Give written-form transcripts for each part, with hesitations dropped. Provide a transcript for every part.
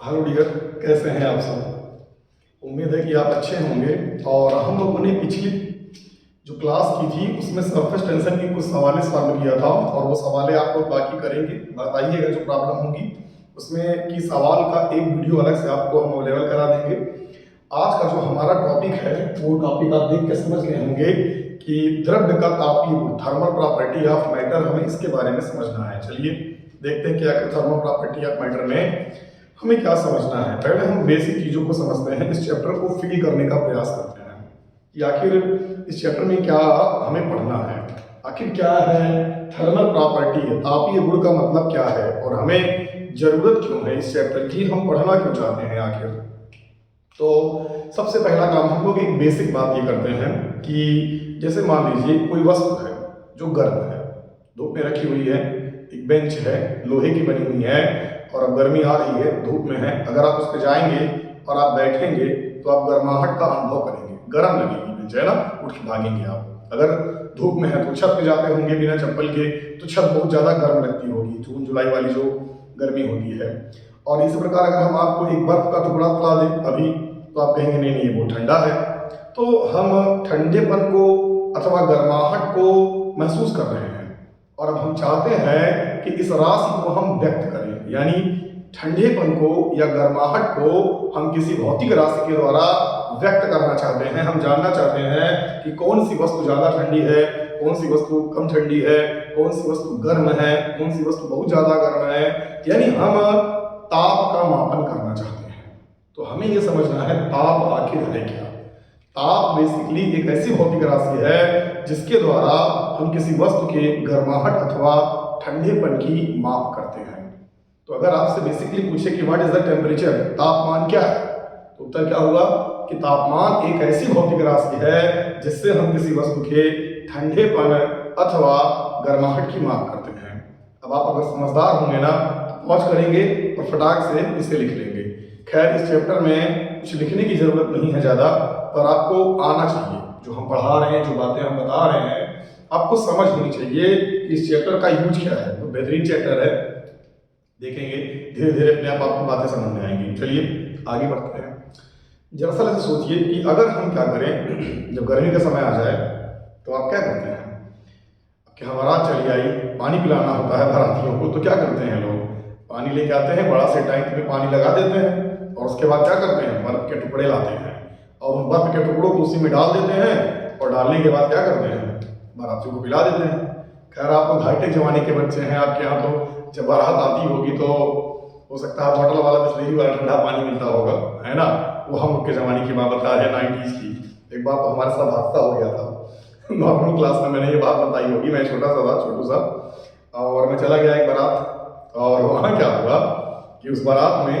Hello dear, कैसे हैं आप सब। उम्मीद है कि आप अच्छे होंगे। और हम लोगों ने पिछली जो क्लास की थी उसमें सरफेस टेंशन की कुछ सवाल सॉल्व किया था और वो सवाल आप लोग बाकी करेंगे। बताइएगा जो प्रॉब्लम होगी उसमें कि सवाल का एक वीडियो अलग से आपको हम अवेलेबल करा देंगे। आज का जो हमारा टॉपिक है वो टॉपिक आप देख के समझ गए होंगे कि द्रव्य का तापीय गुण, थर्मल प्रॉपर्टी ऑफ मैटर, हमें इसके बारे में समझना है। चलिए देखते हैं कि आखिर थर्मल प्रॉपर्टी ऑफ मैटर में हमें क्या समझना है। पहले हम बेसिक चीजों को समझते हैं, इस चैप्टर को फील करने का प्रयास करते हैं कि आखिर इस चैप्टर में क्या हमें पढ़ना है। आखिर क्या है थर्मल प्रॉपर्टी, तापीय गुण का मतलब क्या है और हमें जरूरत क्यों है इस चैप्टर की, हम पढ़ना क्यों चाहते हैं आखिर। तो सबसे पहला काम हम लोग एक बेसिक बात ये करते हैं कि जैसे मान लीजिए कोई वस्तु है जो गर्म है, धूप में रखी हुई है, एक बेंच है लोहे की बनी हुई है और अब गर्मी आ रही है, धूप में है। अगर आप उस पर जाएंगे और आप बैठेंगे तो आप गर्माहट का अनुभव करेंगे, गर्म लगेगी बेंच, है ना, उठ के भागेंगे आप। अगर धूप में है तो छत पे जाते होंगे बिना चप्पल के तो छत बहुत ज़्यादा गर्म लगती होगी, जून जुलाई वाली जो गर्मी होती है। और इसी प्रकार अगर हम आपको एक बर्फ का टुकड़ा खिला दें अभी तो आप कहेंगे नहीं नहीं ये बहुत ठंडा है। तो हम ठंडेपन को अथवा गर्माहट को महसूस कर रहे हैं और अब हम चाहते हैं कि इस राशि को हम व्यक्त करें, यानी ठंडेपन को या गर्माहट को हम किसी भौतिक राशि के द्वारा व्यक्त करना चाहते हैं। हम जानना चाहते हैं कि कौन सी वस्तु ज़्यादा ठंडी है, कौन सी वस्तु कम ठंडी है, कौन सी वस्तु गर्म है, कौन सी वस्तु बहुत ज़्यादा गर्म है, यानी हम ताप का मापन करना चाहते हैं। तो हमें यह समझना है ताप आखिर है क्या। ताप बेसिकली एक ऐसी भौतिक राशि है जिसके द्वारा हम किसी वस्तु के गर्माहट अथवा ठंडेपन की माप करते हैं। तो अगर आपसे बेसिकली पूछे कि व्हाट इज द टेम्परेचर, तापमान क्या है, तो उत्तर क्या होगा कि तापमान एक ऐसी भौतिक राशि है जिससे हम किसी वस्तु के ठंडेपन अथवा गर्माहट की माप करते हैं। अब आप अगर समझदार होंगे ना तो पहुंच करेंगे और फटाक से इसे लिख लेंगे। खैर इस चैप्टर में कुछ लिखने की जरूरत नहीं है ज़्यादा, पर आपको आना चाहिए, जो हम पढ़ा रहे हैं, जो बातें हम बता रहे हैं, आपको समझ होनी चाहिए कि इस चैप्टर का यूज क्या है। तो बेहतरीन चैप्टर है, देखेंगे धीरे धीरे अपने आप आपको बातें समझ में आएंगी। चलिए आगे बढ़ते हैं। दरअसल ऐसे सोचिए कि अगर हम क्या करें, जब गर्मी का समय आ जाए तो आप क्या करते हैं कि हमारा चली आई, पानी पिलाना होता है बारातियों को, तो क्या करते हैं लोग, पानी लेके आते हैं, बड़ा से टैंक में पानी लगा देते हैं और उसके बाद क्या करते हैं, बर्फ के टुकड़े लाते हैं और उन बर्फ के टुकड़ों को उसी में डाल देते हैं और डालने के बाद क्या करते हैं, बारातियों को पिला देते हैं। खैर आप तो हाईटेक जमाने के बच्चे हैं, आपके यहाँ तो जब बारात आती होगी तो हो सकता है बॉटल वाला बिस्लेरी वाला ठंडा पानी मिलता होगा, है ना। वो हम लोग के ज़माने की बात बता है, 90s की। एक बार तो हमारे साथ हादसा हो गया था नॉर्मल क्लास में, मैंने ये बात बताई होगी, मैं छोटा सा था, छोटू सा, और मैं चला गया एक बारात। और वहाँ क्या हुआ कि उस बारात में,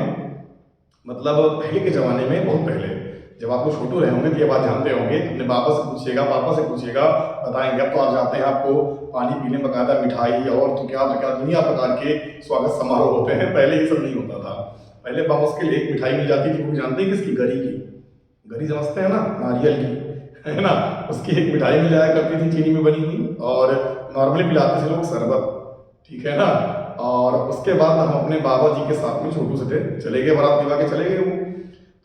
मतलब पहले के ज़माने में, बहुत पहले, जब आप लोग छोटू रहे होंगे तो ये बात जानते होंगे, अपने पापा से पूछिएगा, पापा से पूछिएगा, बताएंगे। अब तो आप जाते हैं, आपको पानी पीने, बकायदा मिठाई और तो क्या दुनिया प्रकार के स्वागत समारोह होते हैं। पहले ये सब नहीं होता था। पहले बाबा के लिए एक मिठाई मिल जाती थी, वो जानते हैं किसकी, गरी की। गरी समझते हैं ना, नारियल की, है ना। उसकी एक मिठाई मिल जाया करती थी चीनी में बनी हुई, और नॉर्मली पिलाते थे लोग शरबत, ठीक है ना। और उसके बाद हम अपने बाबा जी के साथ में, छोटू से थे, चले गए, बारात दिवा के चले गए।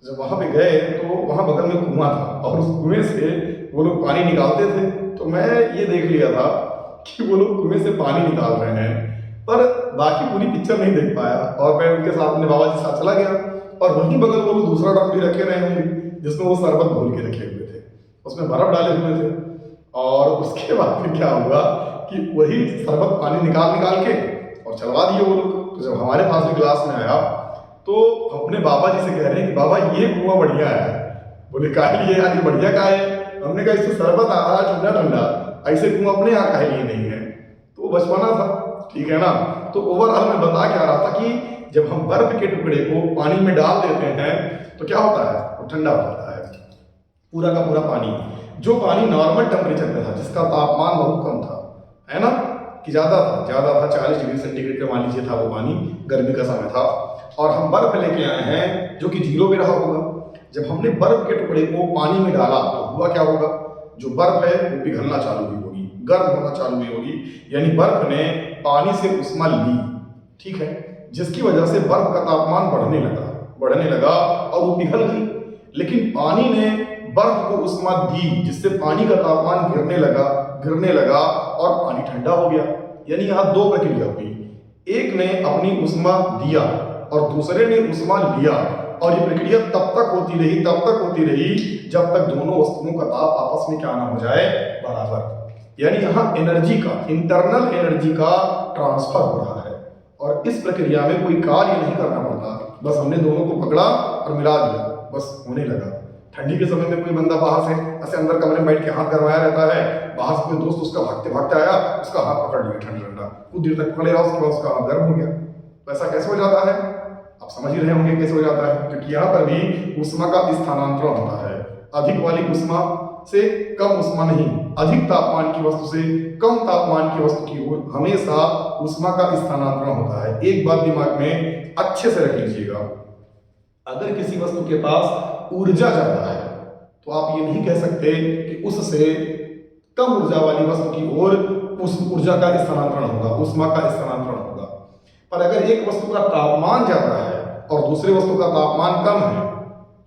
जब वहाँ पे गए तो वहाँ बगल में कुआं था और उस कुएं से वो लोग पानी निकालते थे। तो मैं ये देख लिया था कि वो लोग कुएं से पानी निकाल रहे हैं, पर बाकी पूरी पिक्चर नहीं देख पाया। और मैं उनके साथ अपने बाबा जी के साथ चला गया और वहीं बगल वो लोग दूसरा ड्रम भी रखे रहे होंगे जिसमें वो शरबत घोल के रखे हुए थे, उसमें बर्फ डाले हुए थे। और उसके बाद फिर क्या हुआ कि वही शरबत पानी निकाल निकाल के और चलवा दिए वो लोग। तो जब हमारे पास भी क्लास में आया तो अपने बाबा जी से कह रहे हैं कि बाबा ये कुआं बढ़िया है। बोले काहे लिए यार, ये बढ़िया का है। हमने कहा इससे शरबत आ रहा है ठंडा ठंडा, ऐसे कुआं अपने यहाँ काहे लिए नहीं है। तो बचपना था, ठीक है ना। तो ओवरऑल मैं बता क्या रहा था कि जब हम बर्फ के टुकड़े को पानी में डाल देते हैं तो क्या होता है, वो ठंडा हो जाता है। पूरा का पूरा पानी, जो पानी नॉर्मल टेम्परेचर पे था, जिसका तापमान बहुत कम था, है ना, कि ज़्यादा था 40 डिग्री सेंटीग्रेड पे मान लीजिए था वो पानी, गर्मी का समय था, और हम बर्फ लेके आए हैं जो कि 0 पे रहा होगा। जब हमने बर्फ के टुकड़े को पानी में डाला तो हुआ क्या होगा, जो बर्फ है वो पिघलना चालू हुई होगी, गर्म होना चालू हुई होगी, यानी बर्फ ने पानी से उष्मा ली, ठीक है, जिसकी वजह से बर्फ का तापमान बढ़ने लगा। बढ़ने लगा और वो पिघल गई। लेकिन पानी ने बर्फ को उष्मा दी, जिससे पानी का तापमान गिरने लगा और पानी ठंडा हो गया। यानी यहाँ दो प्रक्रिया हुई, एक ने अपनी उष्मा दिया और दूसरे ने उष्मा लिया, और ये प्रक्रिया तब तक होती रही जब तक दोनों वस्तुओं का ताप आपस में क्या ना हो जाए, बराबर। यानी यहाँ एनर्जी का, इंटरनल एनर्जी का ट्रांसफर हो रहा है, और इस प्रक्रिया में कोई कार्य नहीं करना पड़ता, बस हमने दोनों को पकड़ा और मिला दिया, बस होने लगा। ठंडी के समय में कोई बंदा बाहर से ऐसे अंदर कमरे में बैठ के हाथ गरमाया रहता है, बाहर से कोई दोस्त उसका भागते आया, उसका हाथ पकड़ लिया ठंडा, कुछ देर तक पकड़े रहा, उसके बाद उसका हाथ गर्म हो गया। तो ऐसा कैसे हो जाता है, आप समझ ही रहे होंगे कैसे हो जाता है, क्योंकि यहाँ पर भी उष्मा का स्थानांतरण होता है। अधिक वाली उष्मा से कम उष्मा नहीं, अधिक तापमान की वस्तु से कम तापमान की वस्तु की ओर हमेशा उष्मा का स्थानांतरण होता है। एक बात दिमाग में अच्छे से रख लीजिएगा, अगर किसी वस्तु के पास ऊर्जा ज्यादा है तो आप ये नहीं कह सकते कि उससे कम ऊर्जा वाली वस्तु की ओर उस ऊर्जा का स्थानांतरण होगा, उष्मा का स्थानांतरण होगा। पर अगर एक वस्तु का तापमान ज्यादा है और दूसरे वस्तु का तापमान कम है,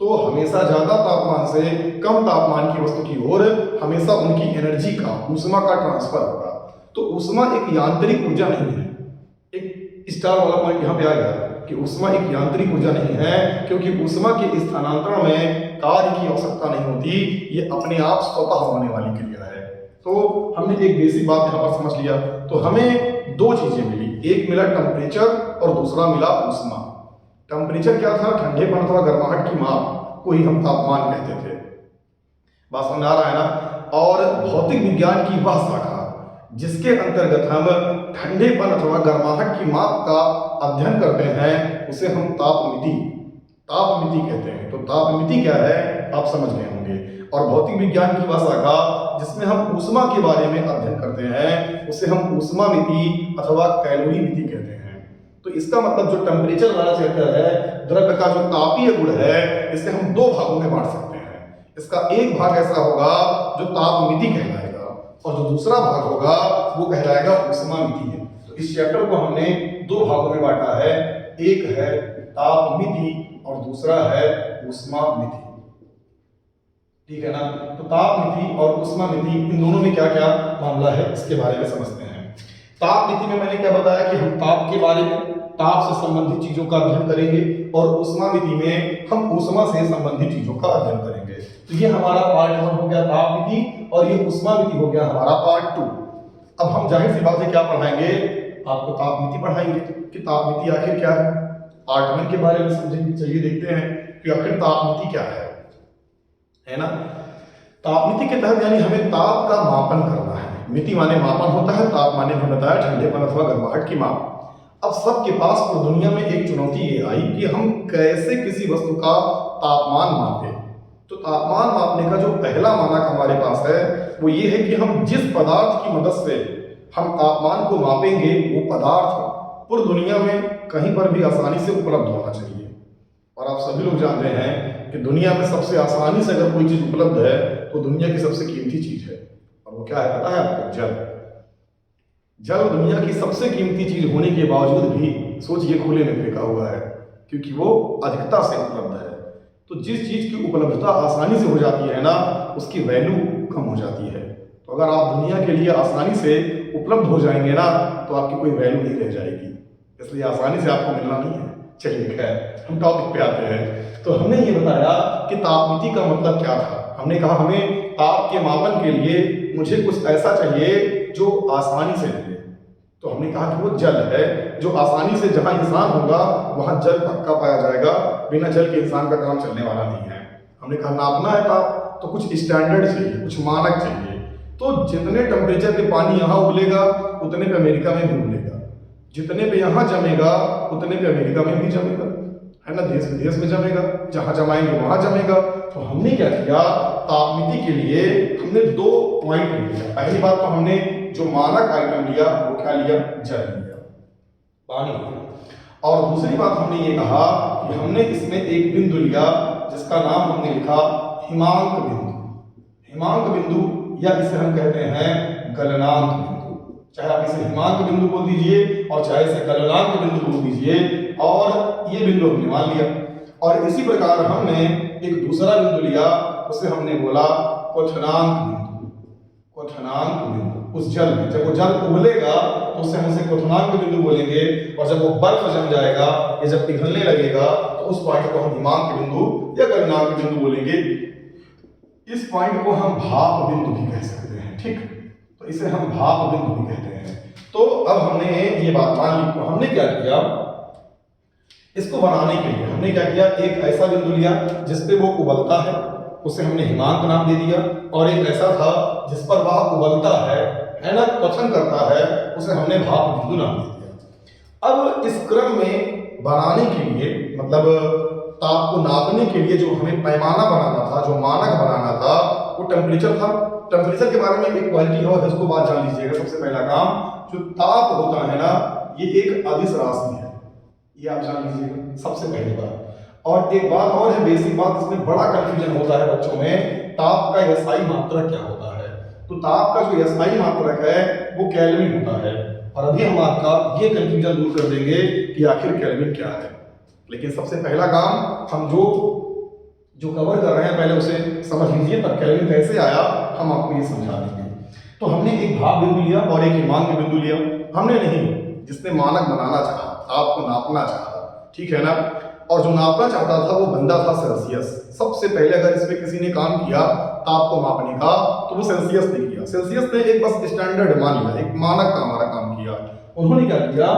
तो हमेशा ज्यादा तापमान से कम तापमान की वस्तु की ओर हमेशा उनकी एनर्जी का, ऊष्मा का ट्रांसफर होगा। तो ऊष्मा एक यांत्रिक ऊर्जा नहीं है। एक स्टार वाला पॉइंट यहाँ पे आ गया कि ऊष्मा एक यांत्रिक ऊर्जा नहीं है, क्योंकि ऊष्मा के स्थानांतरण में कार्य की आवश्यकता नहीं होती, ये अपने आप स्वतः होने वाली क्रिया है। तो हमने एक बेसिक बात यहाँ पर समझ लिया। तो हमें दो चीजें मिली, एक मिला टेम्परेचर और दूसरा मिला ऊष्मा। टेम्परेचर क्या था, ठंडेपन अथवा गर्माहट की माप को ही हम तापमान कहते थे। बात समझ आ रहा है ना। और भौतिक विज्ञान की वह शाखा जिसके अंतर्गत हम ठंडेपन अथवा गर्माहट की माप का अध्ययन करते हैं, उसे हम तापमिति कहते हैं। तो तापमिति क्या है आप समझ गए होंगे। और भौतिक विज्ञान की वह शाखा जिसमें हम ऊष्मा के बारे में अध्ययन करते हैं, उसे हम ऊष्मामिति अथवा कैलोरीमिति कहते हैं। तो इसका मतलब जो टेम्परेचर वाला चैप्टर है, द्रव्य का जो तापीय गुण है, इसे हम दो भागों में बांट सकते हैं। इसका एक भाग ऐसा होगा जो तापमिति कहलाएगा, और जो दूसरा भाग होगा वो कहलाएगा ऊष्मामिति। तो इस चैप्टर को हमने दो भागों में बांटा है, एक है तापमिति और दूसरा है ऊष्मामिति। ठीक है ना। तो तापमिति और ऊष्मामिति, इन दोनों में क्या क्या मामला है इसके बारे में समझते हैं। तापमिति में मैंने क्या बताया कि हम ताप के बारे में, ताप से संबंधित चीजों का अध्ययन करेंगे, और ऊष्मामिति में हम ऊष्मा से संबंधित चीजों का अध्ययन करेंगे। तो ये हमारा पार्ट 1 हो गया तापमिति, और ये ऊष्मामिति हो गया हमारा पार्ट 2। अब हम जाहिर सी बात है क्या पढ़ाएंगे, आपको तापमिति पढ़ाएंगे कि तापमिति आखिर क्या है। पार्ट 1 के बारे में समझेंगे। चलिए देखते हैं कि आखिर तापमिति क्या है ना। तापमिति के तहत यानी हमें ताप का मापन करना है। मिति माने मापन होता है, ताप माने हमने बताया ठंडेपन अथवा गर्माहट की माप। अब सबके पास और दुनिया में एक चुनौती ये आई कि हम कैसे किसी वस्तु का तापमान मापें। तो तापमान मापने का जो पहला मानक हमारे पास है वो ये है कि हम जिस पदार्थ की मदद से हम तापमान को मापेंगे, वो पदार्थ पूरी दुनिया में कहीं पर भी आसानी से उपलब्ध होना चाहिए। और आप सभी लोग जानते हैं कि दुनिया में सबसे आसानी से अगर कोई चीज उपलब्ध है तो दुनिया की सबसे कीमती चीज है, और वो क्या है पता है आपको? जल। जल दुनिया की सबसे कीमती चीज होने के बावजूद भी सोचिए खुले में फेंका हुआ है, क्योंकि वो अधिकता से उपलब्ध है। तो जिस चीज की उपलब्धता आसानी से हो जाती है ना, उसकी वैल्यू कम हो जाती है। तो अगर आप दुनिया के लिए आसानी से उपलब्ध हो जाएंगे ना, तो आपकी कोई वैल्यू नहीं रह जाएगी। इसलिए आसानी से आपको मिलना नहीं है। चलिए खैर हम टॉपिक पे आते हैं। तो हमने ये बताया कि तापमिति का मतलब क्या था। हमने कहा हमें ताप के मापन के लिए मुझे कुछ ऐसा चाहिए जो आसानी से मिले। तो हमने कहा कि वो जल है, जो आसानी से जहां इंसान होगा वहां जल पक्का पाया जाएगा। बिना जल के इंसान का काम चलने वाला नहीं है। हमने कहा नापना है ताप तो कुछ स्टैंडर्ड चाहिए, कुछ मानक चाहिए। तो जितने टेम्परेचर पे पानी यहाँ उबलेगा उतने पे अमेरिका में भी उबलेगा, जितने पे यहाँ जमेगा उतने पे अमेरिका में भी जमेगा, है ना। देश विदेश में जमेगा, जहां जमाएंगे वहां जमेगा। तो हमने क्या किया, तापमिति के लिए हमने दो पॉइंट लिया। पहली बात तो हमने जो मानक आइटम लिया वो क्या लिया, जल लिया, पानी लिया। और दूसरी बात हमने ये कहा कि हमने इसमें एक बिंदु लिया जिसका नाम हमने लिखा हिमांक बिंदु। हिमांक बिंदु या इसे हम कहते हैं गलनांक बिंदु। चाहे आप इसे हिमांक बिंदु बोल दीजिए और चाहे इसे गलनांक बिंदु बोल दीजिए। और ये बिंदु हमने मान लिया। और इसी प्रकार हमने एक दूसरा बिंदु लिया, उसे हमने बोला क्वथनांक बिंदु। क्वथनांक बिंदु उस जल में, जब वो जल उबलेगा तो उसे हम उसे क्वथनांक बिंदु बोलेंगे, और जब वो बर्फ जम जाएगा या जब पिघलने लगेगा तो उस पॉइंट को हम हिमांक बिंदु या गलनांक बिंदु बोलेंगे। इस पॉइंट को हम भाप बिंदु भी कह सकते हैं, ठीक, तो इसे हम भाप बिंदु भी कहते हैं। तो अब हमने ये बात मान ली, तो हमने क्या किया, इसको बनाने के लिए हमने क्या किया, एक ऐसा बिंदु लिया जिस पे वो उबलता है, उसे हमने हिमांक नाम दे दिया, और एक ऐसा था जिस पर वह उबलता है ना, क्वथन करता है, उसे हमने भाप बिंदु नाम दे दिया। अब इस क्रम में बनाने के लिए, मतलब ताप को नापने के लिए जो हमें पैमाना बनाना था, जो मानक बनाना था, वो टेम्परेचर था। टेम्परेचर के बारे में एक क्वालिटी और है, उसको बात जान लीजिएगा। सबसे पहला काम, जो ताप होता है ना, ये एक अदिश राशि है, ये आप जान लीजिएगा सबसे पहली बात। और एक बात और है, बेसिक बात, इसमें बड़ा कंफ्यूजन होता है बच्चों में, ताप का एसआई मात्रक क्या होता है। तो ताप का जो एसआई मात्रक है वो केल्विन होता है, और अभी हम आपका ये कंफ्यूजन दूर कर देंगे कि आखिर केल्विन क्या है। लेकिन सबसे पहला काम हम जो कवर कर रहे हैं पहले उसे समझ लीजिए, तब केल्विन कैसे आया हम आपको ये समझा देंगे। तो हमने एक भाप बिंदु लिया और एक हिमांक बिंदु लिया। हमने नहीं, जिसने मानक बनाना चाहा, ताप को नापना चाहा, ठीक है ना, और जो नापना चाहता था वो बंदा था सेल्सियस। सबसे पहले अगर इसमें किसी ने काम किया ताप को मापने का तो वो सेल्सियस ने किया। सेल्सियस ने एक बस स्टैंडर्ड मान लिया, एक मानक का हमारा काम किया। उन्होंने क्या किया,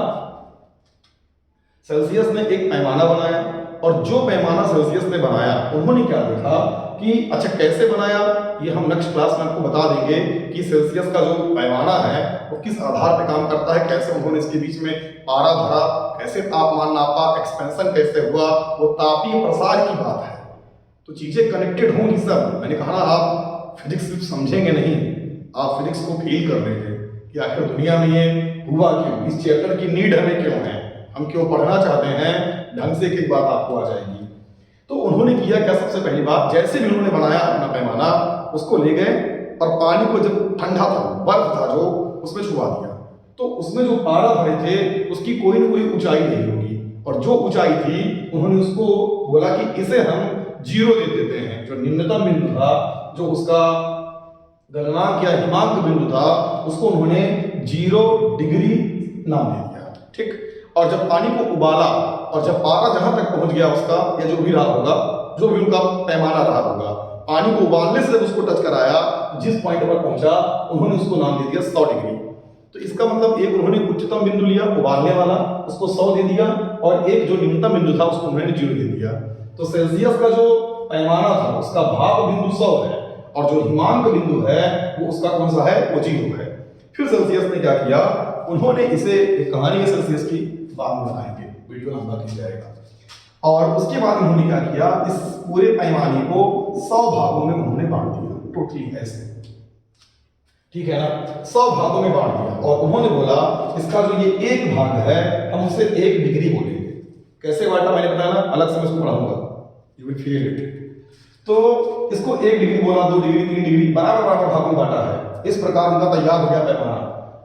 सेल्सियस ने एक पैमाना बनाया, और जो पैमाना सेल्सियस ने बनाया उन्होंने क्या देखा कि अच्छा कैसे बनाया, ये हम नेक्स्ट क्लास में आपको बता देंगे कि सेल्सियस का जो पैमाना है वो किस आधार पे काम करता है, कैसे उन्होंने इसके बीच में पारा भरा, कैसे तापमान नापा, एक्सपेंशन कैसे हुआ, वो तापीय प्रसार की बात है। तो चीजें कनेक्टेड होंगी सब। मैंने कहा ना, आप फिजिक्स सिर्फ समझेंगे नहीं, आप फिजिक्स को फील कर लेंगे कि आखिर दुनिया में ये हुआ क्यों, इस चैप्टर की नीड हमें क्यों है, हम क्यों पढ़ना चाहते हैं, ढंग से एक बात आपको आ जाएगी। तो उन्होंने किया क्या, सबसे पहली बात, जैसे भी उन्होंने बनाया अपना पैमाना, उसको ले गए और पानी को, जब ठंडा था, बर्फ था जो, उसमें छुआ दिया। तो उसमें जो पारा भरे थे उसकी कोई ना कोई ऊंचाई नहीं होगी, और जो ऊंचाई थी उन्होंने उसको बोला कि इसे हम 0 दे देते हैं। जो निम्नतम बिंदु था, जो उसका गलनांक या हिमांक बिंदु था, उसको उन्होंने 0 डिग्री नाम दे दिया, ठीक। और जब पानी को उबाला और जब पारा जहां तक पहुंच गया उसका, या जो भी रहा होगा, जो भी उनका पैमाना रहा होगा, पानी को उबालने से जब उसको टच कराया, जिस पॉइंट पर पहुंचा उन्होंने उसको नाम दे दिया 100 डिग्री। तो इसका मतलब एक उन्होंने उच्चतम बिंदु लिया उबालने वाला, उसको 100 दे दिया, और एक जो निम्नतम बिंदु था उसको उन्होंने 0 दे दिया। तो सेल्सियस का जो पैमाना था उसका भाप बिंदु 100 है, और जो हिमांक बिंदु है वो उसका कौन सा है, वो 0 है। फिर सेल्सियस ने क्या किया, उन्होंने इसे, एक कहानी है सेल्सियस की, बाद में बताएंगे, वीडियो लंबा खींच जाएगा। और उसके बाद उन्होंने क्या किया, इस पूरे पैमाने को 100 भागों में उन्होंने बांट दिया, टोटली ऐसे, ठीक है ना, 100 भागों में बांट दिया। और उन्होंने बोला इसका जो ये एक भाग है हम उसे 1 डिग्री बोलेंगे। कैसे बांटा मैंने बताया ना, अलग से मैं इसको पढ़ाऊंगा, यू विल फील इट। तो इसको 1 डिग्री बोला, 2 डिग्री, 3 डिग्री, बराबर बराबर भागों में बांटा है। इस प्रकार उनका तैयार हो गया पैमाना।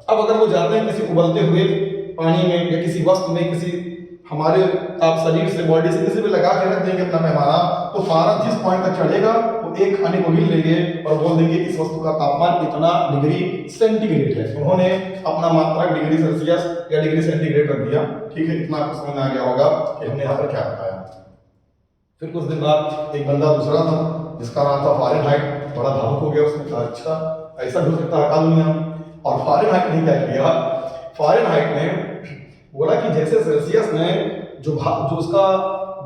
अब अगर वो जाते हैं किसी उबलते हुए पानी में या किसी वस्तु में, किसी हमारे आप शरीर से, बॉडी से किसी पे लगा के रख देंगे अपना पैमाना, तो पारा जिस पॉइंट तक चढ़ेगा वो एक खाने को हिल लेंगे और बोल देंगे इस वस्तु का तापमान इतना डिग्री सेंटीग्रेड है। उन्होंने अपना मात्रक डिग्री सेल्सियस या डिग्री सेंटीग्रेड रख दिया, ठीक है। इतना आपको समझ में आ गया होगा कि हमने यहाँ पर क्या बताया। फिर कुछ दिन बाद एक बंदा दूसरा था जिसका नाम था फारेनहाइट, बड़ा भावुक हो गया। उसने कहा अच्छा ऐसा भी हो सकता है दुनिया में। और फारेनहाइट ने क्या किया, फारेनहाइट ने बोला कि जैसे सेल्सियस ने जो उसका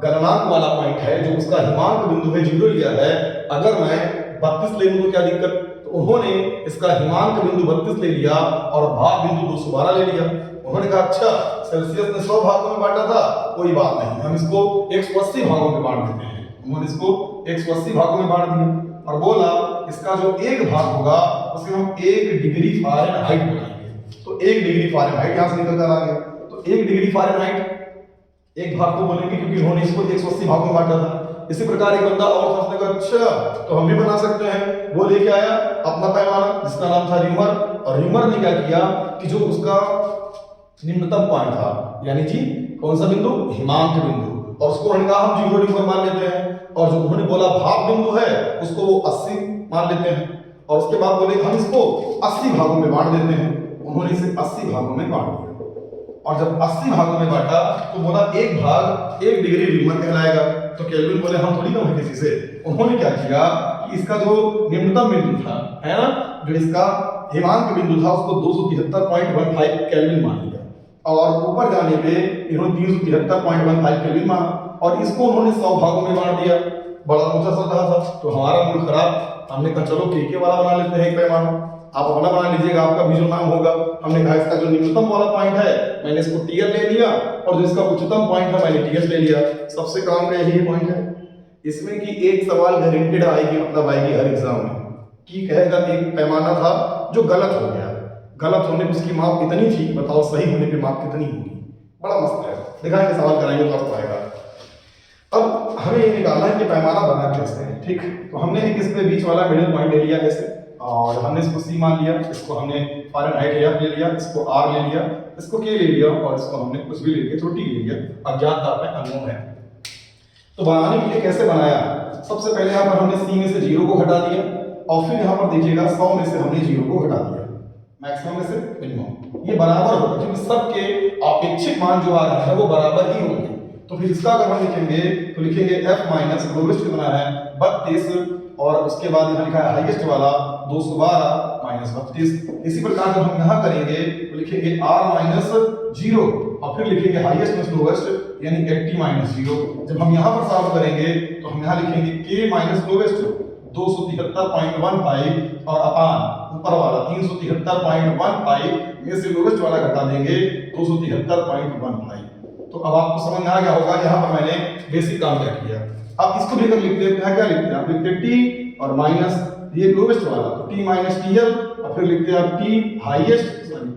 गलनांक वाला पॉइंट है, जो उसका हिमांक बिंदु है 0 लिया है, अगर मैं 32 ले लूं तो क्या दिक्कत। तो उन्होंने इसका हिमांक बिंदु 32 ले लिया और भाप बिंदु 212 ले लिया। उन्होंने कहा अच्छा सेल्सियस ने 100 भागों में बांटा था, कोई बात नहीं, हम इसको 180 भागों में बांट देते हैं। उन्होंने इसको 180 भागों में बांट दिया और बोला इसका जो एक भाग होगा उसे हम 1 डिग्री फारेनहाइट बनाएंगे। तो 1 डिग्री फारेनहाइट यहां से निकल कर आ गया। तो 1 डिग्री फारेनहाइट एक भाग को बोलेंगे क्योंकि उन्होंने इसको 180 भागों में बांटा था। इसी प्रकार एक बंदा और था, उसने कहा अच्छा तो हम भी बना सकते हैं। वो लेके आया अपना पैमाना जिसका नाम था र्यूमर, और र्यूमर ने क्या किया कि जो उसका निम्नतम पॉइंट था, यानी जी कौन सा बिंदु, हिमांक बिंदु, और उसको उन्होंने कहा हम 0 डिग्री मान लेते हैं, और जो उन्होंने बोला भाग बिंदु है उसको वो 80 मान लेते हैं, और उसके बाद बोले हम इसको 80 भागों में बांट देते हैं। उन्होंने इसे 80 भागों में बांट दिया, और जब 80 भागों में बांटा तो बोला एक भाग 1 डिग्री रीमन कहलाएगा। तो केल्विन बोले हम थोड़ी कम है किसी से। उन्होंने क्या किया कि इसका जो निम्नतम बिंदु था, है ना, जो इसका हिमांक बिंदु था, उसको 273.15 केल्विन मान लिया, और ऊपर जाने पे इन्होंने 373.15 केल्विन माना, और इसको उन्होंने 100 भागों में बांट दिया। बड़ा ऊंचा चल रहा था, तो हमारा मूड खराब, हमने कहा चलो के वाला बना लेते हैं एक पैमाना। आप अपना बना लीजिएगा, आपका भी जो नाम होगा। हमने कहा इसका जो निम्नतम वाला पॉइंट है मैंने इसको टीएल ले लिया, और जो इसका उच्चतम पॉइंट है मैंने टीएस ले लिया। सबसे काम का यही पॉइंट है। इसमें कि एक सवाल गारंटेड आएगी, मतलब आएगी हर एग्जाम में, कि कहेगा एक पैमाना था जो गलत हो गया, गलत होने पर उसकी माप कितनी थी, बताओ सही होने पे माप कितनी होगी। बड़ा मस्त है, दिखाएंगे सवाल कराएंगे तो आपको आएगा। अब हमें ये निकालना है कि पैमाना बना कैसे है, ठीक। तो हमने एक इस पे बीच वाला मिडिल पॉइंट ले लिया ऐसे, और हमने इसको सी मान लिया, इसको हमने फ़ारेनहाइट ले लिया, इसको आर ले लिया, इसको के ले लिया, और इसको हमने कुछ भी ले लिया, त्रुटि ले लिया, अज्ञात ताप है, अननोन है। तो बनाने के लिए कैसे बनाया, सबसे पहले यहाँ पर हमने सी में से 0 को हटा दिया, और फिर यहाँ पर देखिएगा 100 में से हमने 0 को हटा दिया, मैक्सिमम में से मिनिमम। ये बराबर होगा क्योंकि सबके अपेक्षित मान जो आ रहा है वो बराबर ही होंगे। तो फिर इसका अगर हम लिखेंगे तो लिखेंगे f माइनस लोवेस्ट कितना है 32, और उसके बाद यहाँ लिखा है हाईएस्ट वाला 212 माइनस 32। इसी प्रकार जब हम यहाँ करेंगे तो लिखेंगे r माइनस 0, और फिर लिखेंगे हाईएस्ट माइनस लोवेस्ट यानी 80 माइनस 0। जब हम यहाँ पर सॉल्व करेंगे तो हम यहाँ लिखेंगे k माइनस लोवेस्ट 273.15, और अपान ऊपर वाला 373.15 में से लोवेस्ट वाला घटा देंगे 273.15। तो अब आपको समझ में आ गया होगा, यहाँ पर मैंने बेसिक काम क्या किया। अब इसको भी अगर लिखते हैं, क्या लिखते हैं आप, लिखते हैं टी और माइनस ये लोवेस्ट वाला, तो टी माइनस टीएल, और फिर लिखते हैं आप T highest, sorry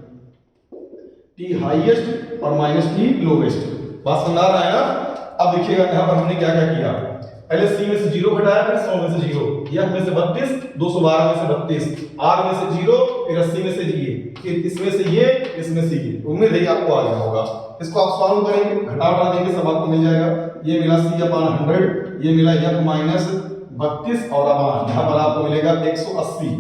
T highest और माइनस टी लोवेस्ट। बात समझ आ रहा है ना। अब देखिएगा यहाँ पर हमने क्या क्या किया, पहले सी में से 0 घटाया, फिर 100 में से 0, एफ में से 32, 212 में से 32, आर में से 0, फिर 80 में से ये, फिर इसमें से ये, इसमें से ये। उम्मीद है आपको आ गया होगा। इसको आप सॉल्व करेंगे, घटा देंगे, सब आपको मिल जाएगा। ये मिला सी अपान 100, ये मिला एफ माइनस 32, और अपान यहाँ पर आपको मिलेगा 180,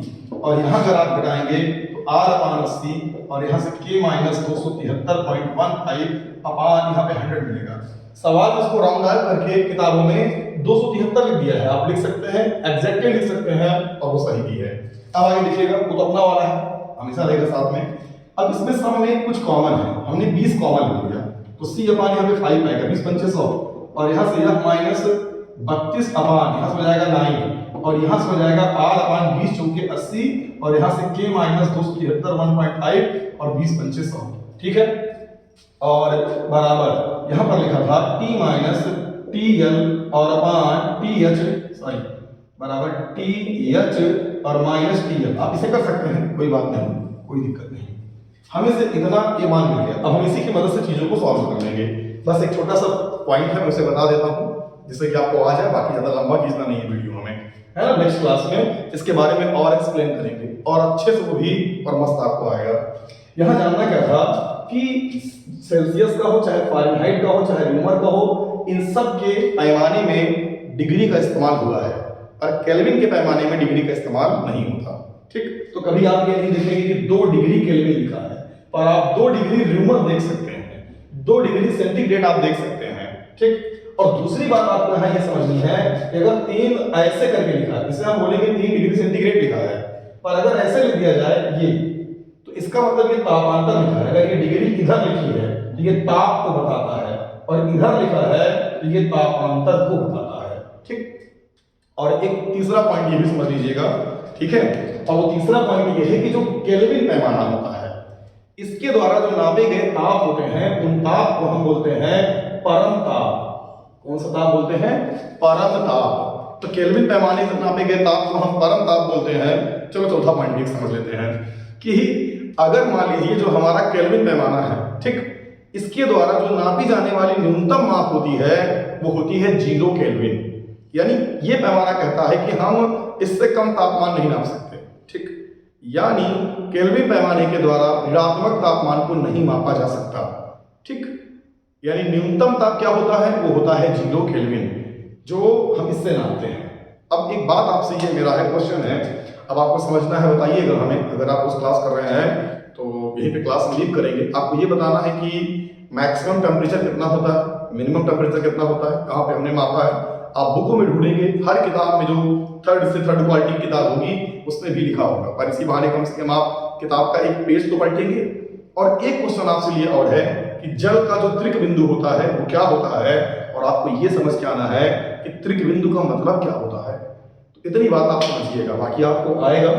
और यहाँ अगर आप घटाएंगे तो आर अपान 80, और यहाँ से के माइनस 273.15 अपान यहाँ पे 100 मिलेगा। सवाल उसको राउंड आउट करके किताबों में 273 लिख दिया है, आप लिख सकते हैं, एग्जैक्टली लिख सकते हैं, और वो सही भी है। अब आगे देखिएगा, वो तो अपना वाला है, हमेशा रहेगा साथ में। अब इसमें सम में कुछ कॉमन है, हमने 20 कॉमन ले लिया, तो सी अपान यहाँ पे 5 आएगा, 20 पंचे 100, और यहाँ से यह माइनस 32 अपान यहाँ से हो जाएगा 9, और यहाँ से हो जाएगा आर अपान 20 चौके 80, और यहाँ से के माइनस 273.15 और 20 पंचे 100, ठीक है। और बराबर यहाँ पर लिखा था टी माइनस टी एल और अपान टी एच, सॉरी बराबर टी एच और माइनस टी एल। आप इसे कर सकते हैं, कोई बात नहीं, कोई दिक्कत नहीं। हमें से इतना ये मान मिल गया। अब हम इसी की मदद से चीजों को सॉल्व कर लेंगे। बस एक छोटा सा पॉइंट है, मैं उसे बता देता हूँ जिससे कि आपको आ जाए, बाकी ज्यादा लंबा खींचना नहीं है वीडियो हमें, है ना। नेक्स्ट क्लास में इसके बारे में और एक्सप्लेन करेंगे, और अच्छे से वो भी और मस्त आपको आएगा। यहाँ जानना क्या था कि सेल्सियस का हो, चाहे फ़ारेनहाइट का हो, चाहे न्यूमर का हो, इन सब के पैमाने में डिग्री का इस्तेमाल हुआ है, और केल्विन के पैमाने में डिग्री का इस्तेमाल नहीं होता, ठीक। तो कभी आप ये नहीं देखेंगे कि 2 डिग्री केल्विन लिखा है, पर आप 2 डिग्री न्यूमर देख सकते हैं, 2 डिग्री सेंटीग्रेड आप देख सकते हैं, ठीक। और दूसरी बात आपको यहाँ ये समझनी है कि अगर 3 ऐसे करके लिखा है, इसे हम बोलेंगे 3 डिग्री सेंटीग्रेड लिखा है, पर अगर ऐसे लिख दिया जाए ये, तो इसका मतलब ये तापांतर लिखा है। अगर ये डिग्री इधर लिखी है तो ये ताप को बताता है, और इधर लिखा है तो ये तापांतर को बताता है, ठीक। और एक तीसरा पॉइंट ये भी समझ लीजिएगा, ठीक है। और वो तीसरा पॉइंट ये है कि जो केल्विन पैमाना होता है, इसके द्वारा जो नापे गए ताप होते हैं, उन ताप को हम बोलते हैं परम ताप। कौन सा ताप बोलते हैं? परम ताप। तो केल्विन पैमाने से नापे गए ताप को हम परम ताप बोलते हैं। चलो चौथा पॉइंट भी समझ लेते हैं कि अगर मान लीजिए जो हमारा केल्विन पैमाना है, ठीक, इसके द्वारा जो नापी जाने वाली न्यूनतम माप होती है वो होती है 0 केल्विन। यानी ये पैमाना कहता है कि हम इससे कम तापमान नहीं नाप सकते, ठीक। यानी केल्विन पैमाने के द्वारा ऋणात्मक तापमान को नहीं मापा जा सकता, ठीक। यानी न्यूनतम ताप क्या होता है, वो होता है 0 केल्विन, जो हम इससे नापते हैं। अब एक बात आपसे ये मेरा है क्वेश्चन है, अब आपको समझना है, बताइएगा हमें, अगर आप उस क्लास कर रहे हैं तो यहीं पे क्लास लीव करेंगे, आपको ये बताना है कि मैक्सिमम टेम्परेचर कितना होता है, मिनिमम टेम्परेचर कितना होता है, कहाँ पे हमने मापा है। आप बुकों में ढूंढेंगे, हर किताब में जो थर्ड से थर्ड क्वालिटी की किताब होगी उसमें भी लिखा होगा, पर इसी बहाने कम से कम आप किताब का एक पेज तो पलटेंगे। और एक क्वेश्चन आपसे लिए और है कि जल का जो त्रिक बिंदु होता है वो क्या होता है, और आपको ये समझ के आना है कि त्रिक बिंदु का मतलब क्या होता है। तो इतनी बात आप समझिएगा, बाकी आपको आएगा।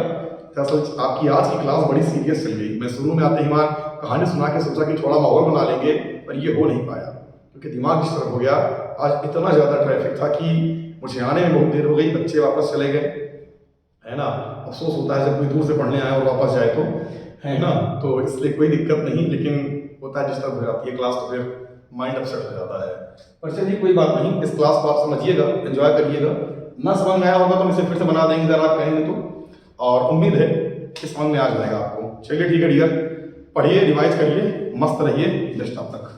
दरअसल आपकी आज की क्लास बड़ी सीरियस चल गई। मैं शुरू में आते ही मान कहानी सुना के सोचा कि थोड़ा माहौल बना लेंगे, पर ये हो नहीं पाया क्योंकि दिमाग डिस्टर्ब हो गया। आज इतना ज़्यादा ट्रैफिक था कि मुझे आने में बहुत देर हो गई, बच्चे वापस चले गए, है ना। अफसोस होता है जब कोई दूर से पढ़ने आए और वापस जाए तो, है ना। तो इसलिए कोई दिक्कत नहीं, लेकिन होता है डिस्टर्ब हो जाती है क्लास, तो फिर माइंड अपसेट हो जाता है। पर चलिए कोई बात नहीं, इस क्लास को आप समझिएगा, एंजॉय करिएगा। ना समझ में आया होगा तो हम इसे फिर से बना देंगे अगर आप कहेंगे तो, और उम्मीद है कि समझ में आ जाएगा आपको। चलिए ठीक है डियर, पढ़िए, रिवाइज करिए, मस्त रहिए। बेस्ट आप तक।